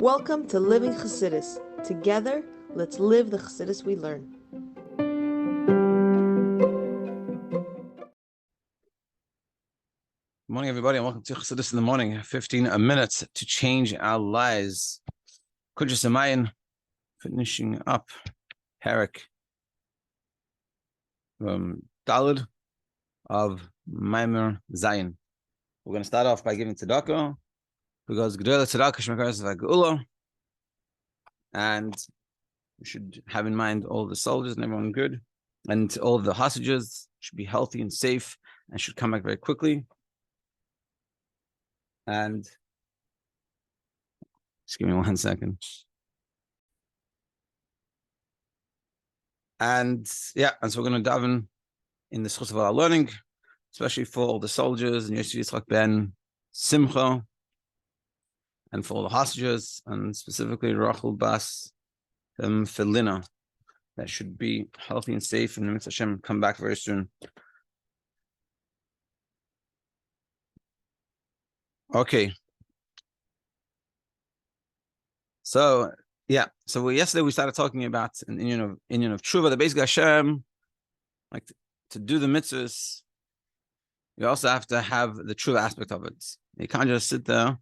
Welcome to Living Chassidus. Together, let's live the Chassidus we learn. Good morning, everybody, and welcome to Chassidus in the morning. 15 minutes to change our lives. Kuntres, finishing up Parak Daled of Maimer Zayin. We're going to start off by giving tzedakah, because Gedolei tzedakah shmekaras v'geula, and we should have in mind all the soldiers and everyone good, and all of the hostages should be healthy and safe and should come back very quickly. And just give me 1 second. And so we're going to daven in the Zchus of our learning, especially for all the soldiers and Yitzchak ben Simcha, and for all the hostages, and specifically Rochel bas Felena, that should be healthy and safe, and Mitzvah Hashem come back very soon. Okay. So yesterday we started talking about an Inyan of Tshuva, that basically Hashem, like to do the mitzvahs, you also have to have the Tshuva aspect of it. You can't just sit there.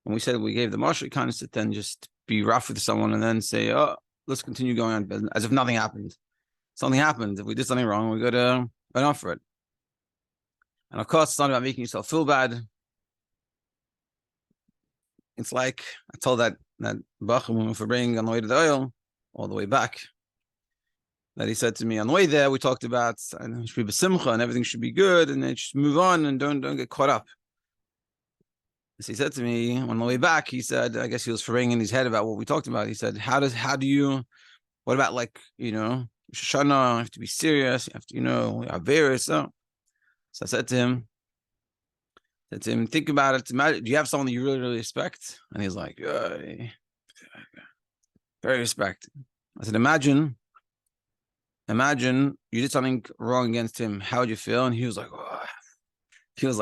When we said we gave the marshal, you can't just sit there and just be rough with someone and then say, oh, let's continue going on as if nothing happened. Something happened. If we did something wrong, we got to run off for it. And of course, it's not about making yourself feel bad. It's like I told that Bach when we were bringing on the way to the oil, all the way back, that he said to me on the way there, we talked about it should be Simcha and everything should be good, and then just move on and don't get caught up. So he said to me on the way back, he said, I guess he was fraying in his head about what we talked about. He said, what about like, Shoshana, you have to be serious, you have to, Avera, so I said to him, think about it. Imagine, do you have someone that you really, really respect? And he's like, very respect. I said, imagine you did something wrong against him. How would you feel? And he was like,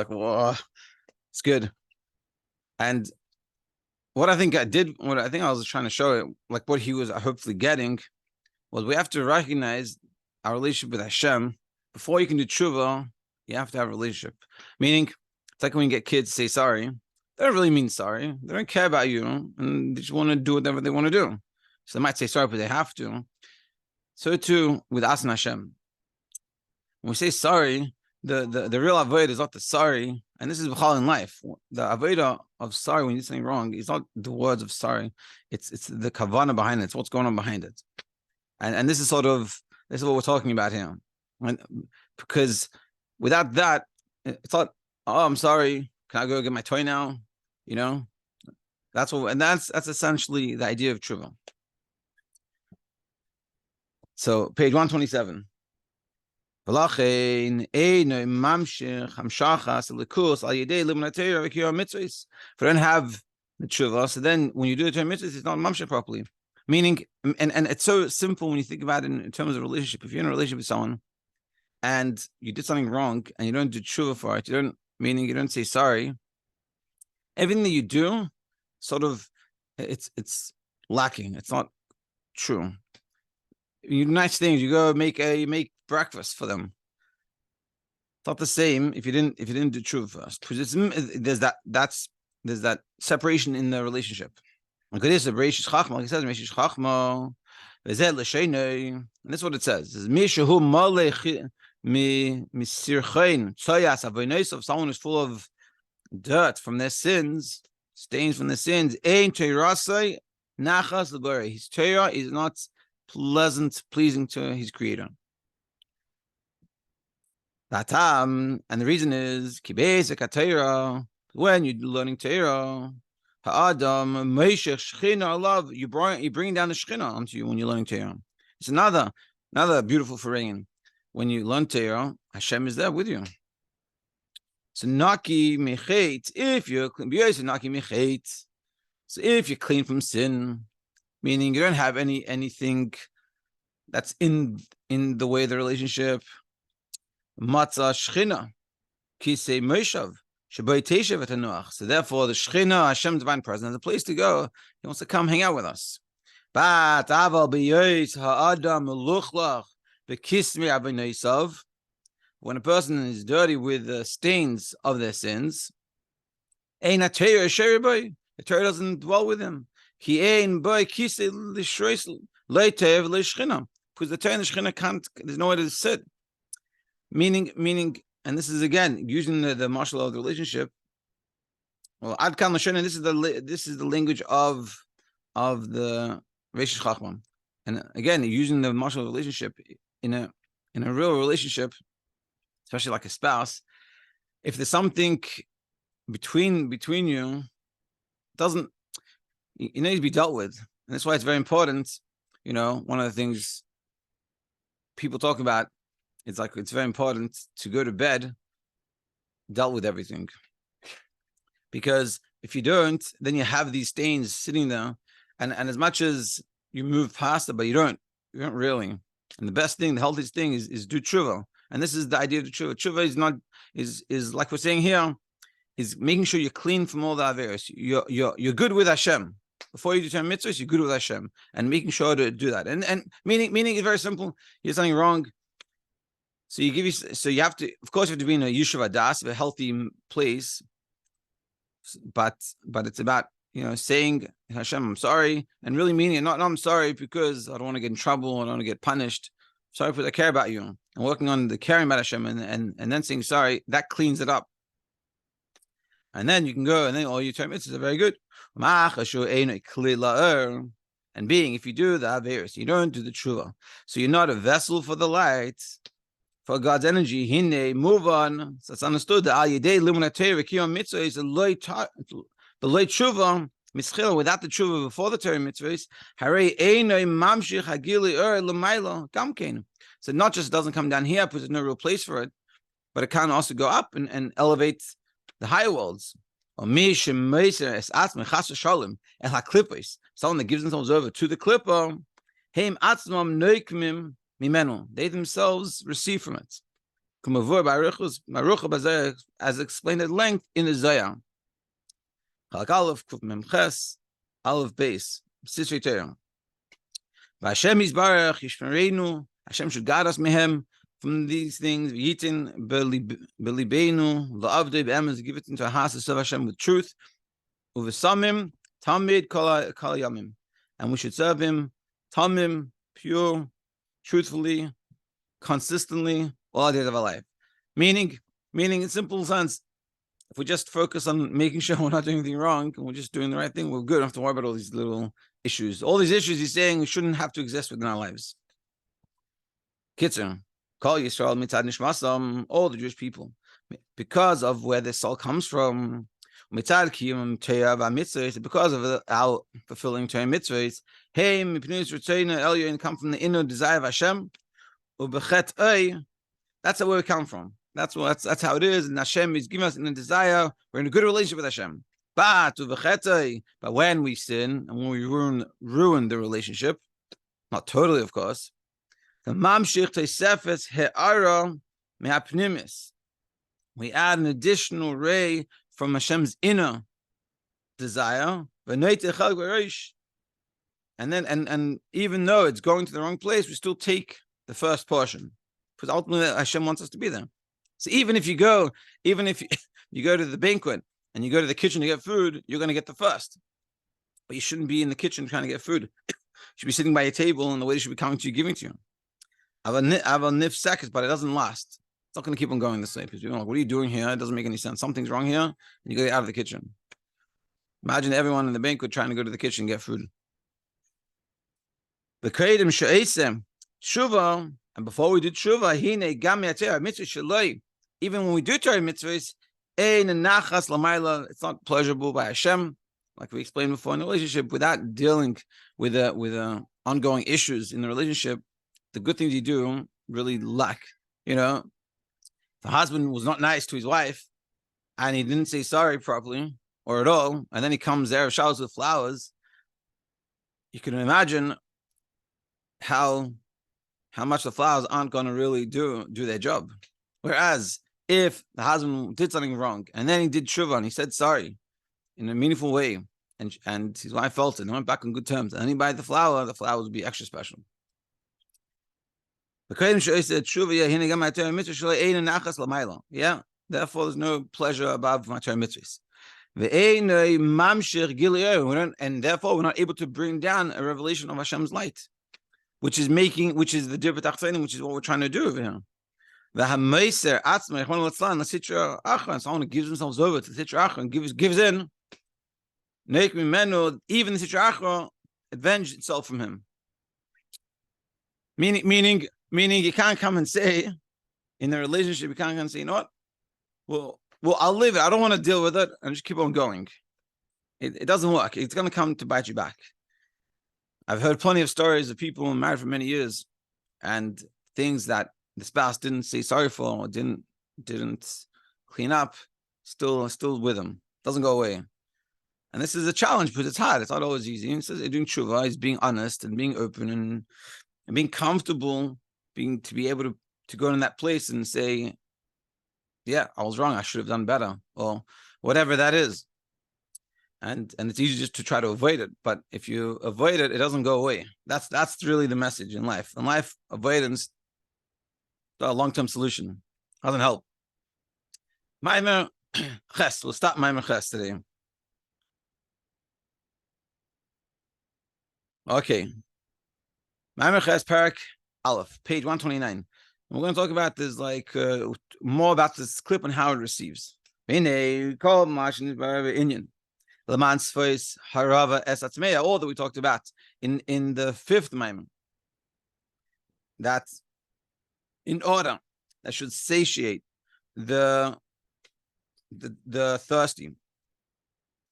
whoa, it's good. And what I think I was trying to show it, like what he was hopefully getting, was we have to recognize our relationship with Hashem. Before you can do tshuva, you have to have a relationship. Meaning, it's like when you get kids to say sorry. They don't really mean sorry. They don't care about you, and they just want to do whatever they want to do. So they might say sorry, but they have to. So too with us and Hashem. When we say sorry, the real avodah is not the sorry, and this is b'chal in life. The avodah of sorry when you do something wrong is not the words of sorry. It's the kavanah behind it. It's what's going on behind it. And this is what we're talking about here. Because without that, it's not, oh, I'm sorry, can I go get my toy now? That's essentially the idea of tshuva. So page 127. We don't have the tshuva, so then when you do the mitzvahs, it's not mamshech properly. Meaning, and it's so simple when you think about it in terms of relationship. If you're in a relationship with someone and you did something wrong and you don't do tshuva for it, you don't say sorry, everything that you do, sort of, it's lacking. It's not true. You do nice things. You go you make breakfast for them. It's not the same if you didn't do tshuva first. Because there's that separation in the relationship. Like it is a Reishish Chachma. Like it says Reishish Chachma. And that's what it says. If someone is full of dirt from their sins, stains from their sins, his Torah is not pleasing to his creator. And the reason is when you're learning Torah, you bring down the Shechina onto you when you're learning Torah. It's another beautiful foreign. When you learn Torah, Hashem is there with you. So naki mechet, if you're clean, so if you're clean from sin, meaning you don't have anything that's in the way of the relationship. Matzah Shechina, Kisei Moshav, So therefore, the Shechina, Hashem's divine presence, has a place to go. He wants to come hang out with us. But when a person is dirty with the stains of their sins, the Torah doesn't dwell with him. Because the Torah and the Shechina can't, there's nowhere to sit. Meaning, and this is again using the martial of the relationship. Well, Ad Kan Lashon, this is the language of the Reish Chacham, and again using the martial relationship in a real relationship, especially like a spouse. If there's something between you, doesn't it needs to be dealt with, and that's why it's very important. One of the things people talk about. It's like it's very important to go to bed dealt with everything. Because if you don't, then you have these stains sitting there. And as much as you move past it, but you don't really. And the best thing, the healthiest thing is do tshuva. And this is the idea of the tshuva. Tshuva is like we're saying here, is making sure you're clean from all the averos. You're good with Hashem. Before you do Torah mitzvahs, you're good with Hashem. And making sure to do that. And meaning is very simple. You're something wrong. So you have to, of course, you have to be in a yishuv adas, a healthy place. But it's about saying Hashem, I'm sorry, and really meaning it. Not I'm sorry because I don't want to get in trouble, I don't want to get punished. Sorry because I care about you, and working on the caring about Hashem, and then saying sorry, that cleans it up. And then you can go, and then all your Torah mitzvahs are very good. And being, if you do the averos, you don't do the tshuva, so you're not a vessel for the light. For God's energy, hine, move on. So it's understood that al yedei limunat Torah kiyum mitzvah is the loy tshuva mischil without the tshuva before the Torah mitzvahs. Harei einay mamshich hagili l'mayla gamkein. So not just doesn't come down here because there's no real place for it, but it can also go up and elevate the higher worlds. Or mi shemeiser es atzmei chas v'shalom el haklipos. Someone that gives themselves over to the klippa, heim atzmam noikmim. They themselves receive from it. As explained at length in the Zayah. Aleph base. Hashem should guide us from these things. Give it into our hearts to serve Hashem with truth. And we should serve him tamim, pure, truthfully, consistently, all days of our life. Meaning in simple sense, if we just focus on making sure we're not doing anything wrong and we're just doing the right thing, we're good. We don't have to worry about all these little issues. All these issues he's saying shouldn't have to exist within our lives. Kitzur, call Yisrael mitzad nishmasam, all the Jewish people, because of where their soul comes from. Mitzad kiyum Torah v'mitzvahs, because of our fulfilling Torah mitzvahs. Hey, mipnus ritzayna elyon, come from the inner desire of Hashem. Ubechet ay, that's where we come from. That's how it is. And Hashem is giving us in a desire. We're in a good relationship with Hashem. But when we sin and when we ruin the relationship, not totally, of course. The mamshich teisefes he'ara me'apnimis. We add an additional ray from Hashem's inner desire. And even though it's going to the wrong place, we still take the first portion because ultimately Hashem wants us to be there. So even if you go to the banquet and you go to the kitchen to get food, you're going to get the first. But you shouldn't be in the kitchen trying to get food. You should be sitting by your table and the waiter should be coming to you, giving to you. I have a nif seconds, but it doesn't last. It's not going to keep on going this way because people are like, what are you doing here? It doesn't make any sense. Something's wrong here. And you go out of the kitchen. Imagine everyone in the banquet trying to go to the kitchen and get food. The Kredim She'esem Shuva, and before we did Shuva, Hine Gam Yatzeh Mitzvah Shaloi. Even when we do Torah mitzvahs, Ein Nachas Lamayla, it's not pleasurable by Hashem, like we explained before in the relationship, without dealing with ongoing issues in the relationship. The good things you do really lack. The husband was not nice to his wife, and he didn't say sorry properly or at all, and then he comes there, showers with flowers. You can imagine how much the flowers aren't going to really do their job. Whereas if the husband did something wrong and then he did tshuva and he said sorry in a meaningful way, and his wife felt it and went back on good terms, and then he buy the flowers would be extra special. Yeah, therefore there's no pleasure above Matar mitzvahs. And therefore we're not able to bring down a revelation of Hashem's light, which is the dir b'tachtonim, which is what we're trying to do over here. Someone gives themselves over to the Sitra Achra and gives in. Even the Sitra Achra avenged itself from him. Meaning, you can't come and say in the relationship, you can't come and say, you know what? Well, I'll leave it. I don't want to deal with it, and just keep on going. It doesn't work. It's going to come to bite you back. I've heard plenty of stories of people married for many years, and things that the spouse didn't say sorry for or didn't clean up, still with them. Doesn't go away. And this is a challenge because it's hard. It's not always easy. It says doing tshuva is being honest and being open and being comfortable, to be able to go in that place and say, yeah, I was wrong. I should have done better, or whatever that is. And it's easy just to try to avoid it. But if you avoid it, it doesn't go away. That's really the message in life. In life, avoidance, a long-term solution, doesn't help. Maimer Ches. We'll start Maimer Ches today. Okay. Maimer Ches, Parak Aleph, page 129. And we're going to talk about this, more about this clip and how it receives. All that we talked about in the fifth Maimer. That in order that should satiate the thirsty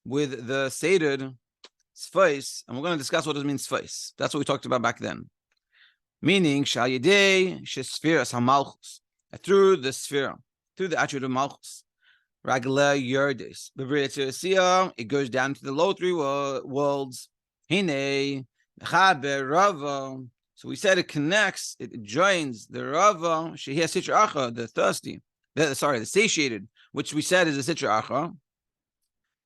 with the sated sfeis, and we're going to discuss what it means sfeis. That's what we talked about back then. Meaning shal yedei shesfiras hamalchus, through the sphere, through the attribute of malchus, ragla yerdes, it goes down to the low three worlds. Hine chaber rava. So we said it connects, it joins the Rava, Shehia Sitra Achra, the thirsty, the satiated, which we said is the Sitra Achra,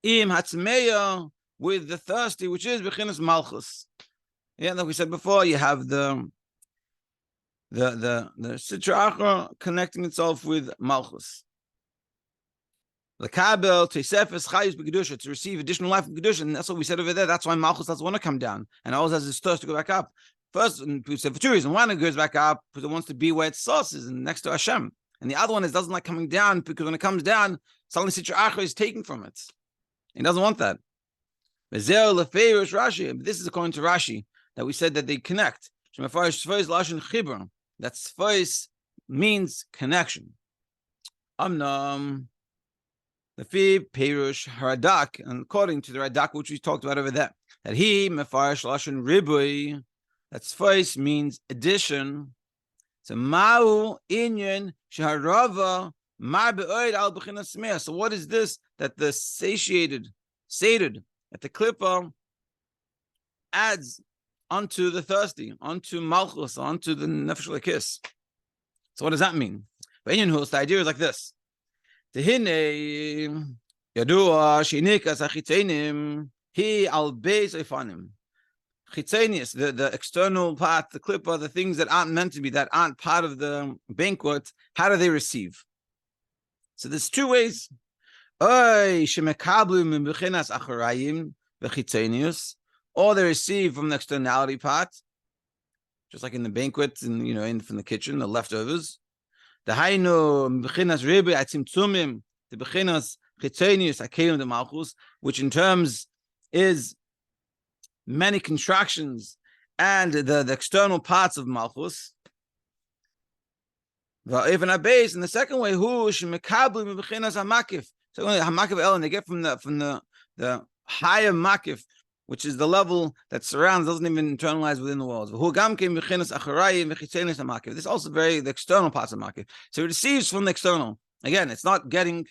Im Hatzmeya, with the thirsty, which is Bechinas Malchus. Yeah, like we said before, you have the Sitra Achra connecting itself with Malchus. The Kabel, Tesefes, Chayus, B'Kedusha, to receive additional life in Kedusha, and that's what we said over there. That's why Malchus doesn't want to come down, and always has this thirst to go back up. First, we said for two reasons. One, it goes back up because it wants to be where its source is, and next to Hashem. And the other one is doesn't like coming down because when it comes down, suddenly Sitra Achra is taken from it. He doesn't want that. This is according to Rashi, that we said that they connect. That Sfeis means connection. The Fi Perush Haradak, and according to the Radak, which we talked about over there, that he Mefarish Lashon Ribui, that Sfeis means addition. So Ma'u Inyan Shaharava Ma Be'oid Al B'chinas Meah. So what is this? That the sated, that the klippa adds onto the thirsty, onto Malchus, onto the Nefesh Lekis. So what does that mean? The idea is like this. Tehine Yadua Shinikas Achitzenim He Al Beis Efanim. Chitzenius, the external part, the klippa, the things that aren't meant to be, that aren't part of the banquet, how do they receive? So there's two ways. Or they receive from the externality part, just like in the banquet, and from the kitchen, the leftovers. The which in terms is many contractions and the external parts of Malchus. Even a base in the second way, who hamakif. So hamakif el, and they get from the higher makif, which is the level that surrounds, doesn't even internalize within the walls. This is also the external parts of makif. So it receives from the external. Again, it's not getting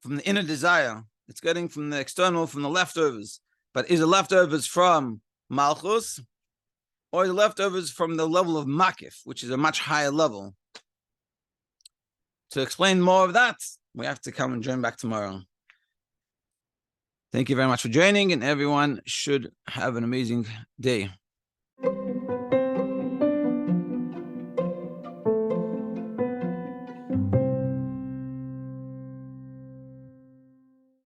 from the inner desire. It's getting from the external, from the leftovers. But is the leftovers from Malchus, or the leftovers from the level of Makif, which is a much higher level? to explain more of that, we have to come and join back tomorrow. Thank you very much for joining, and everyone should have an amazing day.